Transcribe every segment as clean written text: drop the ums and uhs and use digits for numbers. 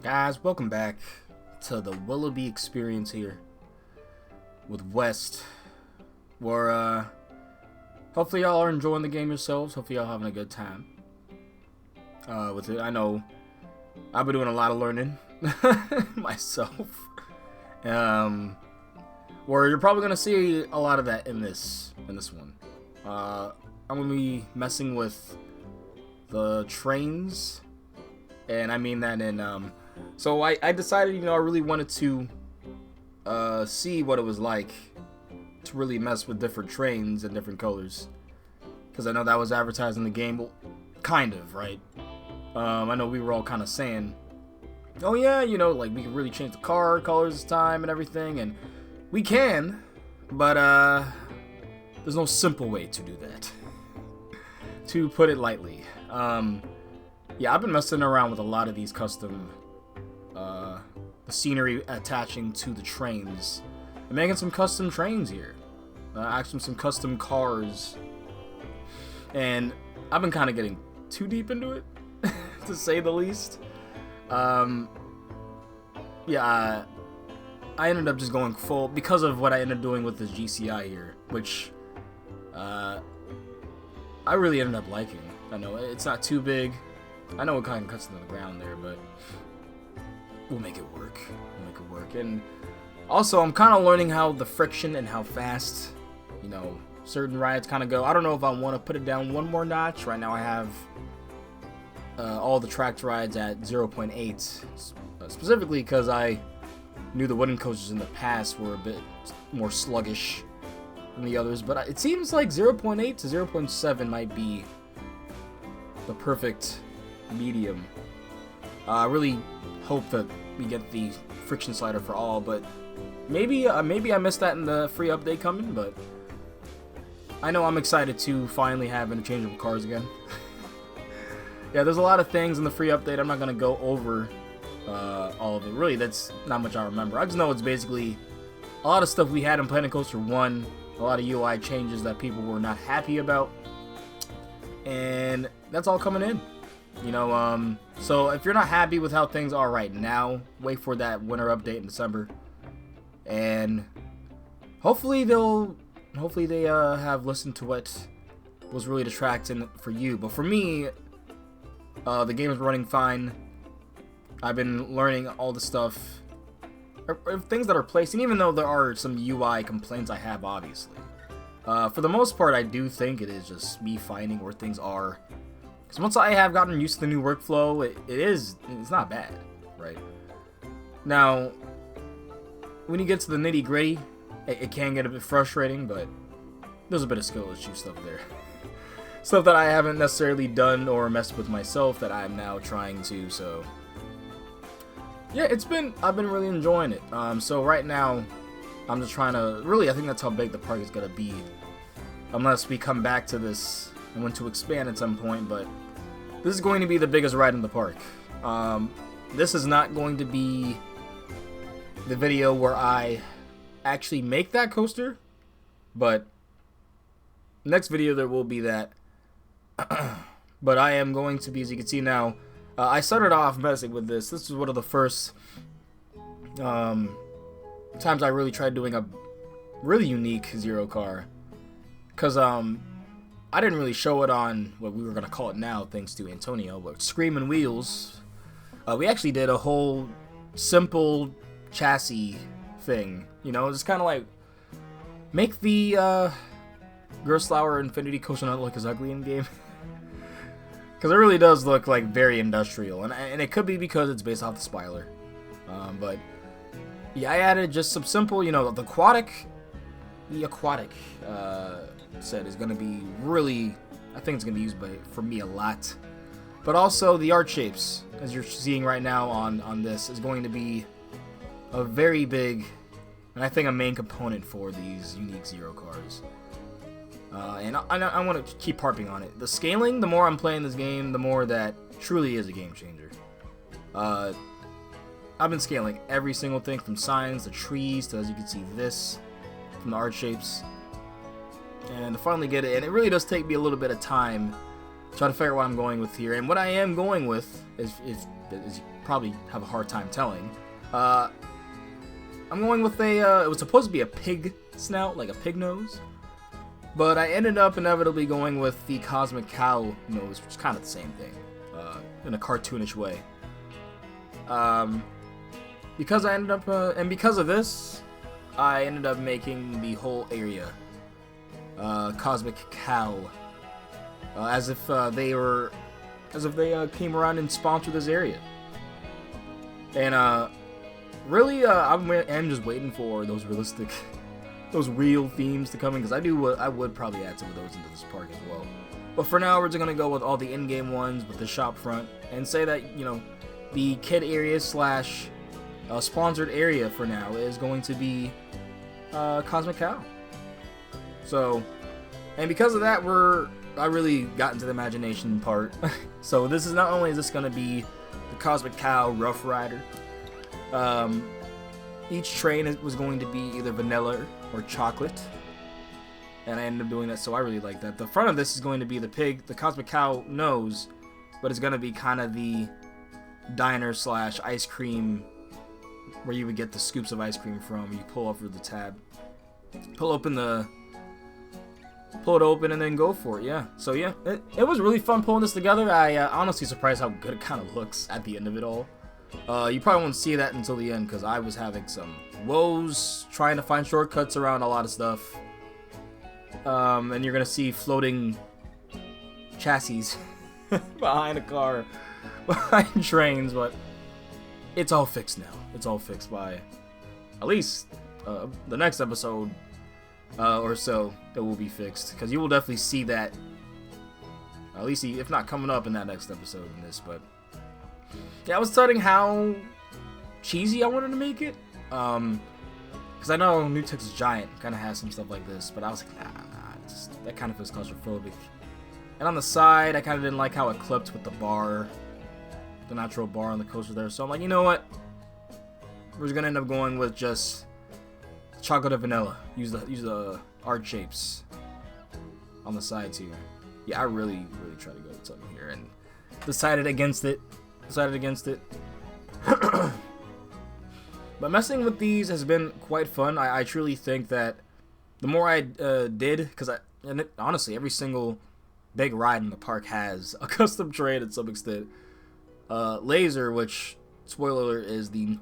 Guys, welcome back to the Willoughby experience here with West, where hopefully y'all are enjoying the game yourselves. Hopefully y'all having a good time with it. I know I've been doing a lot of learning myself, where you're probably gonna see a lot of that in this one. I'm gonna be messing with the trains, and I mean that in so I decided, I really wanted to see what it was like to really mess with different trains and different colors, because I know that was advertised in the game. Well, kind of, right? I know we were all kind of saying, oh yeah, like we can really change the car colors this time and everything, and we can, but there's no simple way to do that, to put it lightly. Yeah, I've been messing around with a lot of these custom the scenery attaching to the trains and making some custom trains here, actually some custom cars, and I've been kind of getting too deep into it to say the least. Yeah, I ended up just going full because of what I ended up doing with this GCI here, which I really ended up liking. I know it's not too big. I know it kind of cuts into the ground there, but we'll make it work. And also, I'm kind of learning how the friction and how fast, certain rides kind of go. I don't know if I want to put it down one more notch. Right now I have all the tracked rides at 0.8, specifically because I knew the wooden coasters in the past were a bit more sluggish than the others, but it seems like 0.8 to 0.7 might be the perfect medium. I really hope that we get the friction slider for all, but maybe I missed that in the free update coming, but I know I'm excited to finally have interchangeable cars again. Yeah, there's a lot of things in the free update. I'm not going to go over all of it. Really, that's not much I remember. I just know it's basically a lot of stuff we had in Planet Coaster 1, a lot of UI changes that people were not happy about, and that's all coming in. So if you're not happy with how things are right now, wait for that winter update in December, and hopefully they have listened to what was really detracting for you. But for me, the game is running fine. I've been learning all the stuff, or things that are placed, and even though there are some UI complaints I have, obviously, for the most part, I do think it is just me finding where things are. Because once I have gotten used to the new workflow, it's not bad, right? Now, when you get to the nitty gritty, it can get a bit frustrating, but there's a bit of skill issue stuff there. Stuff that I haven't necessarily done or messed with myself that I'm now trying to, so yeah, I've been really enjoying it. So right now, I'm just trying to, really, I think that's how big the park is going to be. Unless we come back to this and want to expand at some point, but this is going to be the biggest ride in the park. This is not going to be the video where I actually make that coaster, but next video there will be that. But I am going to be, as you can see now, I started off messing with this. This is one of the first times I really tried doing a really unique Zero car, because I didn't really show it on what we were going to call it now, thanks to Antonio, but Screaming Wheels. We actually did a whole simple chassis thing. Just kind of like make the Gerstlauer Infinity Coaster not look as ugly in game. Because it really does look like very industrial, and it could be because it's based off the Spyler. But yeah, I added just some simple, the aquatic set is going to be really, I think it's going to be used for me a lot. But also the art shapes, as you're seeing right now on this, is going to be a very big, and I think a main component for these unique Zero cars. And I want to keep harping on it. The scaling, the more I'm playing this game, the more that truly is a game changer. I've been scaling every single thing, from signs to trees to, as you can see, this, from the art shapes. And to finally get it, and it really does take me a little bit of time try to figure out what I'm going with here. And what I am going with is you probably have a hard time telling. I'm going with it was supposed to be a pig snout, like a pig nose. But I ended up inevitably going with the Cosmic Cow nose, which is kind of the same thing, in a cartoonish way. Because I ended up, and because of this, I ended up making the whole area Cosmic Cow, as if they came around and sponsored this area. And really, I'm just waiting for those real themes to come in, because I would probably add some of those into this park as well. But for now, we're just gonna go with all the in-game ones with the shop front, and say that, you know, the kid area slash sponsored area for now is going to be Cosmic Cow. So, and because of that, I really got into the imagination part. So this is not only is this gonna be the Cosmic Cow Rough Rider. Each train was going to be either vanilla or chocolate, and I ended up doing that, so I really like that. The front of this is going to be the Cosmic Cow nose, but it's going to be kind of the diner slash ice cream, where you would get the scoops of ice cream from. You pull over the tab, pull it open, and then go for it. Yeah, so yeah, it was really fun pulling this together. I honestly surprised how good it kind of looks at the end of it all. You probably won't see that until the end, because I was having some woes trying to find shortcuts around a lot of stuff. And you're gonna see floating chassis behind a car, behind trains, but it's all fixed now. It's all fixed by at least the next episode or so. It will be fixed, because you will definitely see that, at least if not coming up in that next episode in this. But yeah, I was studying how cheesy I wanted to make it, because I know New Texas Giant kind of has some stuff like this, but I was like, nah, that kind of feels claustrophobic. And on the side, I kind of didn't like how it clipped with the bar, the natural bar on the coaster there, so I'm like, you know what, we're just gonna end up going with just chocolate and vanilla. Use the art shapes on the sides here. Yeah, I really tried to go with something here, and decided against it. But messing with these has been quite fun. I truly think that the more I did, because honestly, every single big ride in the park has a custom train at some extent. Laser, which, spoiler alert, is the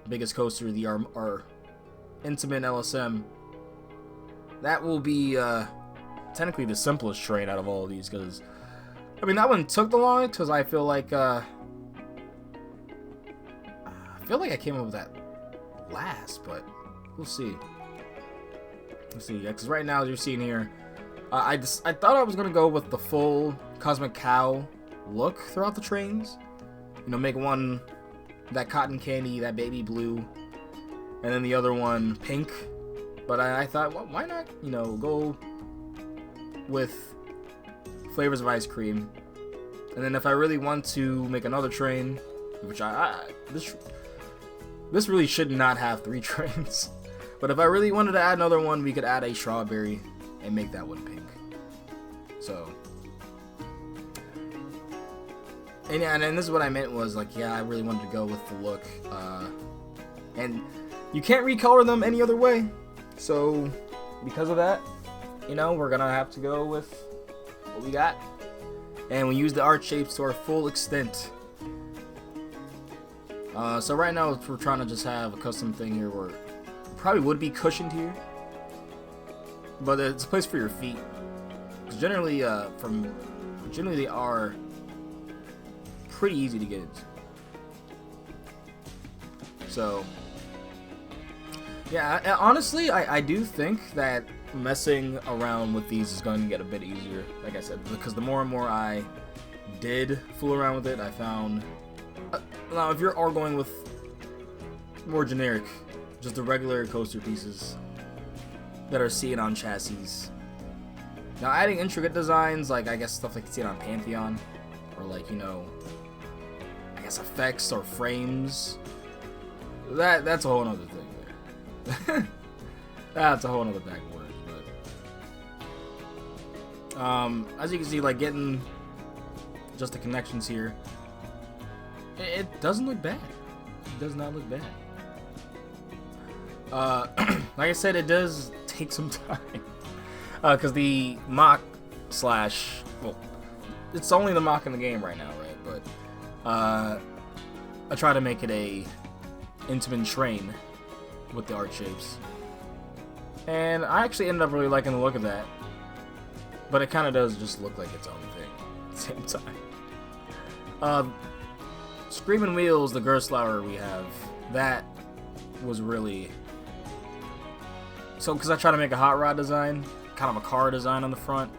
biggest coaster, our Intamin LSM, that will be technically the simplest train out of all of these, because I mean, that one took the longest, because I feel like I came up with that last, but we'll see. Yeah, because right now, as you're seeing here, I thought I was gonna go with the full Cosmic Cow look throughout the trains. You know, make one that cotton candy, that baby blue, and then the other one pink. But I thought, well, why not, you know, go with flavors of ice cream. And then if I really want to make another train, which this really should not have 3 trains. But if I really wanted to add another one, we could add a strawberry and make that one pink. So, and this is what I meant was, like, yeah, I really wanted to go with the look. And you can't recolor them any other way. So, because of that, you know, we're gonna have to go with what we got. And we use the art shapes to our full extent. So right now we're trying to just have a custom thing here where it probably would be cushioned here, but it's a place for your feet. Because generally, they are pretty easy to get into. So yeah, honestly, I do think that messing around with these is going to get a bit easier, like I said, because the more and more I did fool around with it, I found now if you're going with more generic, just the regular coaster pieces that are seen on chassis, now adding intricate designs, like I guess stuff like you see it on Pantheon, or like, you know, I guess effects or frames, that's a whole other thing there. That's a whole other bag of words. But as you can see, like getting just the connections here, it doesn't look bad. It does not look bad. Like I said, it does take some time. Because the mock slash... Well, it's only the mock in the game right now, right? But I try to make it a Intamin train with the art shapes. And I actually ended up really liking the look of that. But it kind of does just look like its own thing at the same time. Screaming Wheels, the Gerstlauer we have, that was really... So, because I try to make a hot rod design, kind of a car design on the front,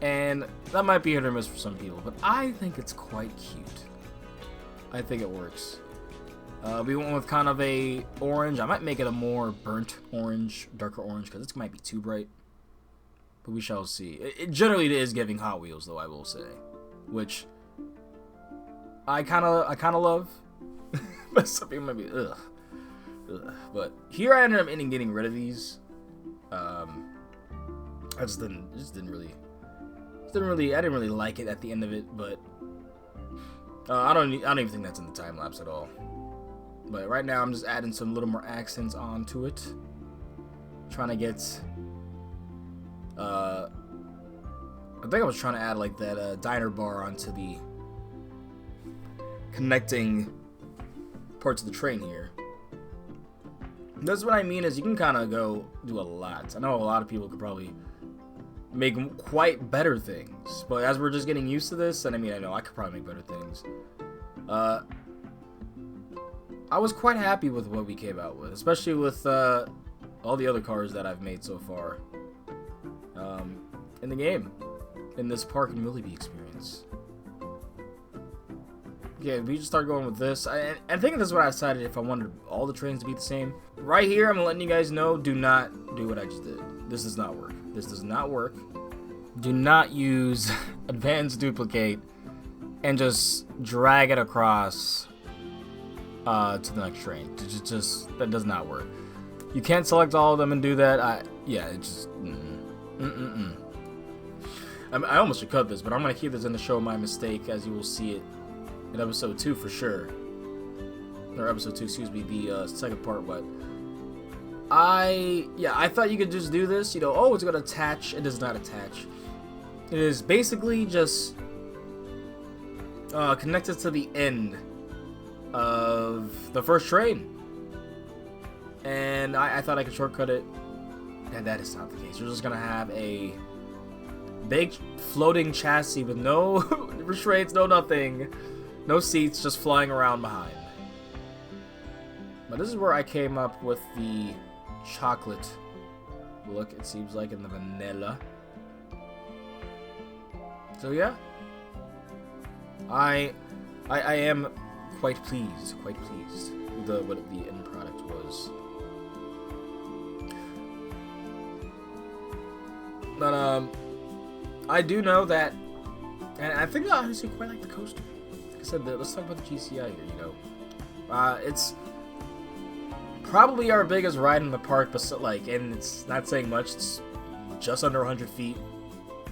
and that might be hit or miss for some people, but I think it's quite cute. I think it works. We went with kind of a orange. I might make it a more burnt orange, darker orange, because it might be too bright. But we shall see. It generally is giving Hot Wheels, though, I will say, which I kind of love. But some people might be ugh. But here I ended up getting rid of these. I didn't really like it at the end of it, but I don't even think that's in the time lapse at all. But right now I'm just adding some little more accents onto it, trying to get I think I was trying to add like that diner bar onto the connecting parts of the train here. That's what I mean, is you can kind of go do a lot. I know a lot of people could probably make quite better things, but as we're just getting used to this, and I mean, I know I could probably make better things. I was quite happy with what we came out with, especially with all the other cars that I've made so far in the game, in this Park and Willy experience. Yeah, we just start going with this. I think this is what I decided, if I wanted all the trains to be the same. Right here, I'm letting you guys know, do not do what I just did. This does not work. This does not work. Do not use advanced duplicate and just drag it across to the next train. Just that does not work. You can't select all of them and do that. Yeah, it just I almost should cut this, but I'm gonna keep this in the show my mistake, as you will see it in episode 2 for sure. Or episode 2, excuse me, the second part. But I thought you could just do this, you know, oh, it's gonna attach. It does not attach. It is basically just connected to the end of the first train. And I thought I could shortcut it, and that is not the case. You're just gonna have a big floating chassis with no restraints, no nothing, no seats, just flying around behind. But this is where I came up with the chocolate look, it seems like, in the vanilla. So yeah, I am quite pleased with what the end product was. But I do know that, and I think I honestly quite like the coaster. Like I said, let's talk about the GCI here. You know, it's probably our biggest ride in the park, but and it's not saying much. It's just under 100 feet,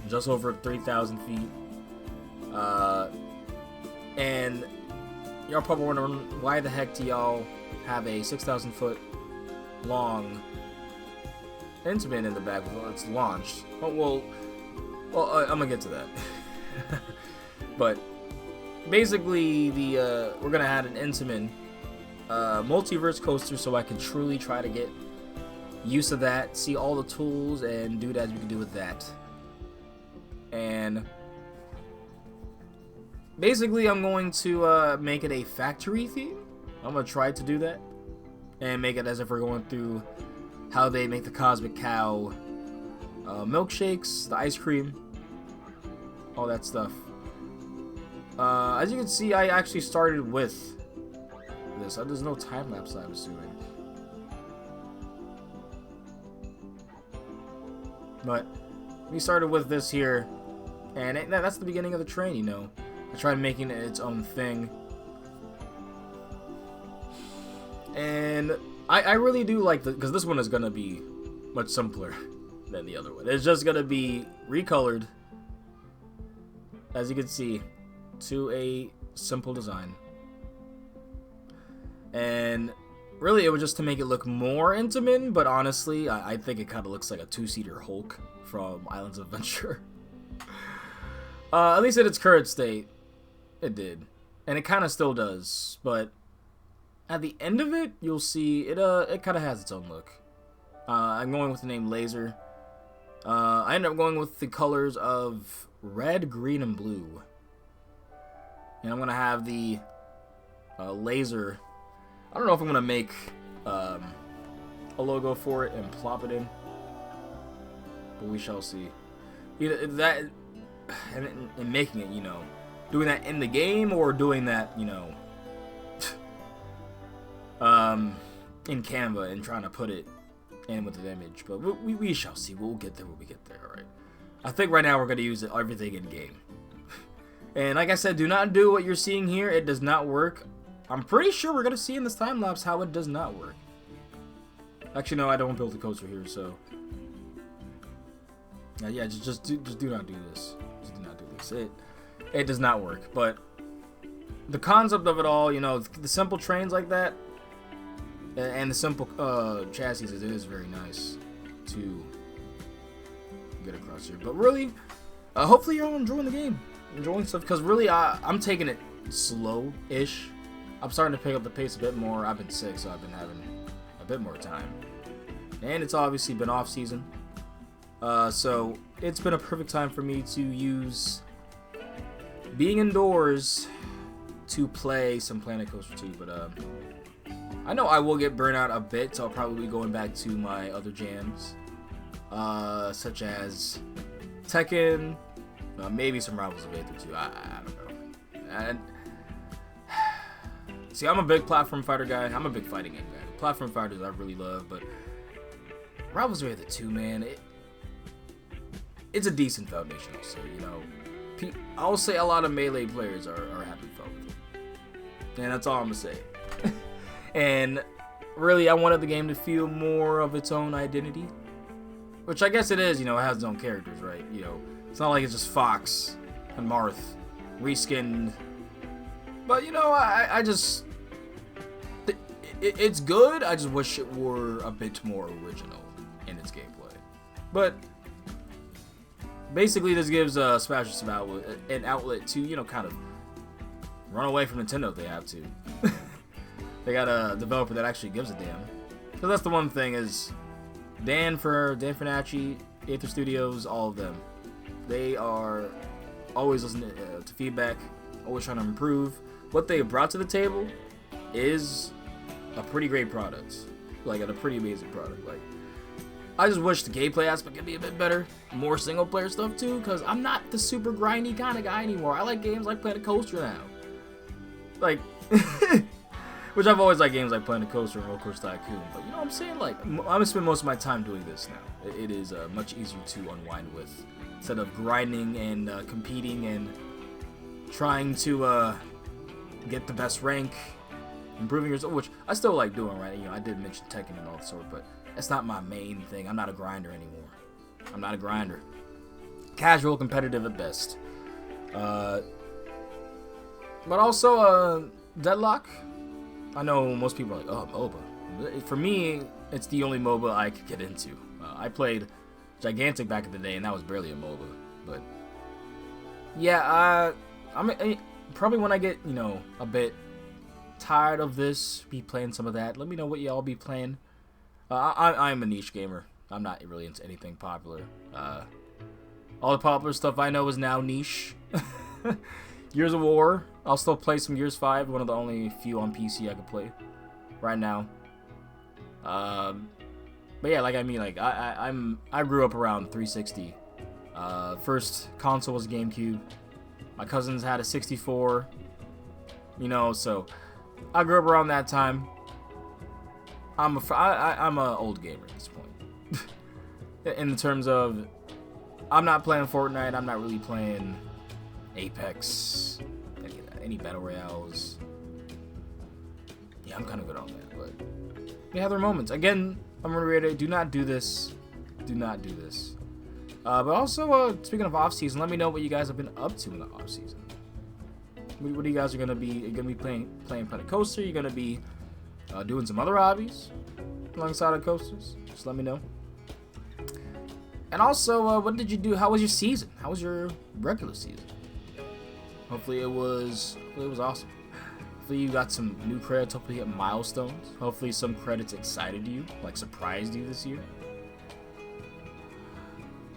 just over 3,000 feet. And y'all probably wondering, why the heck do y'all have a 6,000 foot long Intamin in the back before it's launched? Well, I'm gonna get to that. But basically, we're gonna add an Intamin multiverse coaster, so I can truly try to get used to that, see all the tools, and do that we can do with that. And basically, I'm going to make it a factory theme. I'm gonna try to do that and make it as if we're going through how they make the Cosmic Cow milkshakes, the ice cream, all that stuff. As you can see, I actually started with this. There's no time lapse, I'm assuming. But we started with this here, and that's the beginning of the train, you know. I tried making it its own thing. And I really do like because this one is going to be much simpler than the other one. It's just going to be recolored, as you can see, to a simple design. And really, it was just to make it look more intimate, but honestly, I think it kind of looks like a two-seater Hulk from Islands of Adventure. At least in its current state, it did. And it kind of still does, but at the end of it, you'll see it kind of has its own look. I'm going with the name Laser. I ended up going with the colors of red, green, and blue. And I'm going to have the laser. I don't know if I'm going to make a logo for it and plop it in. But we shall see. Either that, and making it, you know, doing that in the game or doing that, you know, in Canva and trying to put it in with an image. But we shall see. We'll get there when we get there, alright? I think right now we're going to use everything in game. And like I said, do not do what you're seeing here. It does not work. I'm pretty sure we're going to see in this time lapse how it does not work. Actually, no, I don't build the coaster here, so... yeah, just do not do this. Just do not do this. It does not work. But the concept of it all, you know, the simple trains like that, and the simple chassis, it is very nice to get across here. But really, hopefully you're all enjoying the game. Enjoying stuff, because really, I'm taking it slow-ish. I'm starting to pick up the pace a bit more. I've been sick, so I've been having a bit more time. And it's obviously been off-season. So it's been a perfect time for me to use being indoors to play some Planet Coaster 2. But I know I will get burnt out a bit, so I'll probably be going back to my other jams. Such as Tekken, maybe some Rivals of Aether 2. I don't know. And see, I'm a big platform fighter guy. I'm a big fighting game guy. Platform fighters I really love, but Rivals of Aether 2, man, it's a decent foundation, I'll say. You know, I'll say a lot of Melee players are having fun with it. And that's all I'm going to say. And really, I wanted the game to feel more of its own identity. Which I guess it is, you know, it has its own characters, right? You know, it's not like it's just Fox and Marth reskinned. But, you know, I just... It's good, I just wish it were a bit more original in its gameplay. But basically, this gives Smash Bros. An outlet to, you know, kind of run away from Nintendo if they have to. They got a developer that actually gives a damn. Because that's the one thing is, Dan Fernacci, Aether Studios, all of them, they are always listening to feedback, always trying to improve. What they brought to the table is a pretty great product. Like, a pretty amazing product. Like, I just wish the gameplay aspect could be a bit better. More single-player stuff, too, because I'm not the super grindy kind of guy anymore. I like games like Planet Coaster now. Like, which I've always liked games like Planet Coaster and Roller Coaster Tycoon. But, you know what I'm saying? Like, I'm going to spend most of my time doing this now. It is much easier to unwind with. Instead of grinding and competing and trying to get the best rank, improving yourself, which I still like doing, right? You know, I did mention Tekken and all that sort, but that's not my main thing. I'm not a grinder anymore. I'm not a grinder. Casual, competitive at best. But also, Deadlock. I know most people are like, oh, MOBA. For me, it's the only MOBA I could get into. I played Gigantic back in the day, and that was barely a MOBA. But yeah, probably when I get, you know, a bit tired of this, be playing some of that. Let me know what y'all be playing. I'm a niche gamer. I'm not really into anything popular. All the popular stuff I know is now niche. Gears of War. I'll still play some Gears 5. One of the only few on PC I can play right now. But yeah, like I mean, like I grew up around 360. First console was GameCube. My cousins had a 64. You know, so I grew up around that time. I'm a old gamer at this point. In terms of, I'm not playing Fortnite. I'm not really playing Apex, any battle royales. Yeah, I'm kind of good on that, but yeah, there are moments. Again, I'm gonna reiterate: do not do this. Do not do this. But also, speaking of off season, let me know what you guys have been up to in the off season. What are you guys gonna be? Are you gonna be playing Planet Coaster? You're gonna be doing some other hobbies alongside of coasters? Just let me know. And also, what did you do? How was your season? How was your regular season? Hopefully it was awesome. Hopefully you got some new credits. Hopefully you hit milestones. Hopefully some credits excited you, like surprised you this year.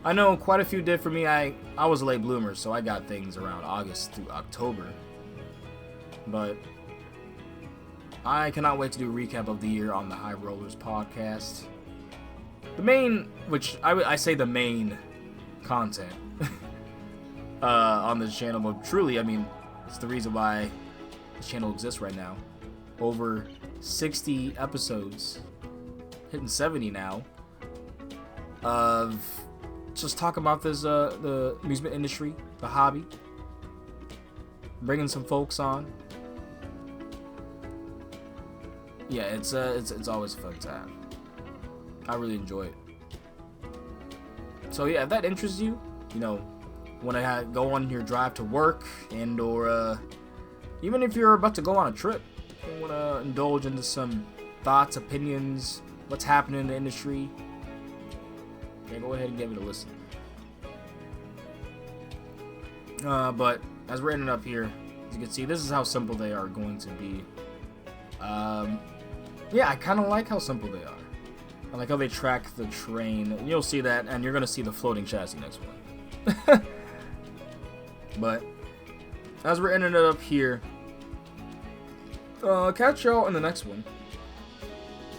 I know quite a few did for me. I was a late bloomer, so I got things around August through October. But I cannot wait to do a recap of the year on the High Rollers podcast. The main, which I say the main content on this channel, but truly, I mean, it's the reason why this channel exists right now. Over 60 episodes, hitting 70 now, of just talking about this the amusement industry, the hobby, bringing some folks on. Yeah, it's always a fun time. I really enjoy it. So yeah, if that interests you, you know, when I go on your drive to work, and or even if you're about to go on a trip, you want to indulge into some thoughts, opinions, what's happening in the industry, yeah, go ahead and give it a listen. But as we're ending up here, as you can see, this is how simple they are going to be. Yeah, I kind of like how simple they are. I like how they track the train. You'll see that, and you're going to see the floating chassis next one. But as we're ending it up here, catch y'all in the next one,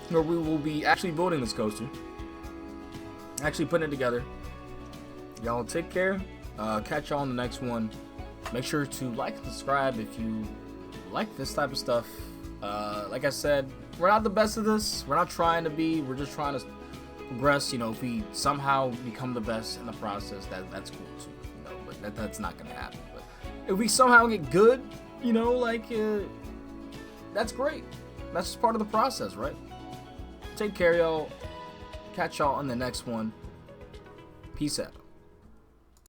where we will be actually building this coaster, actually putting it together. Y'all take care. Catch y'all in the next one. Make sure to like and subscribe if you like this type of stuff. Like I said, we're not the best at this. We're not trying to be. We're just trying to progress. You know, if we somehow become the best in the process, that's cool too. You know, but that's not gonna happen. But if we somehow get good, you know, like that's great. That's just part of the process, right? Take care, y'all. Catch y'all on the next one. Peace out.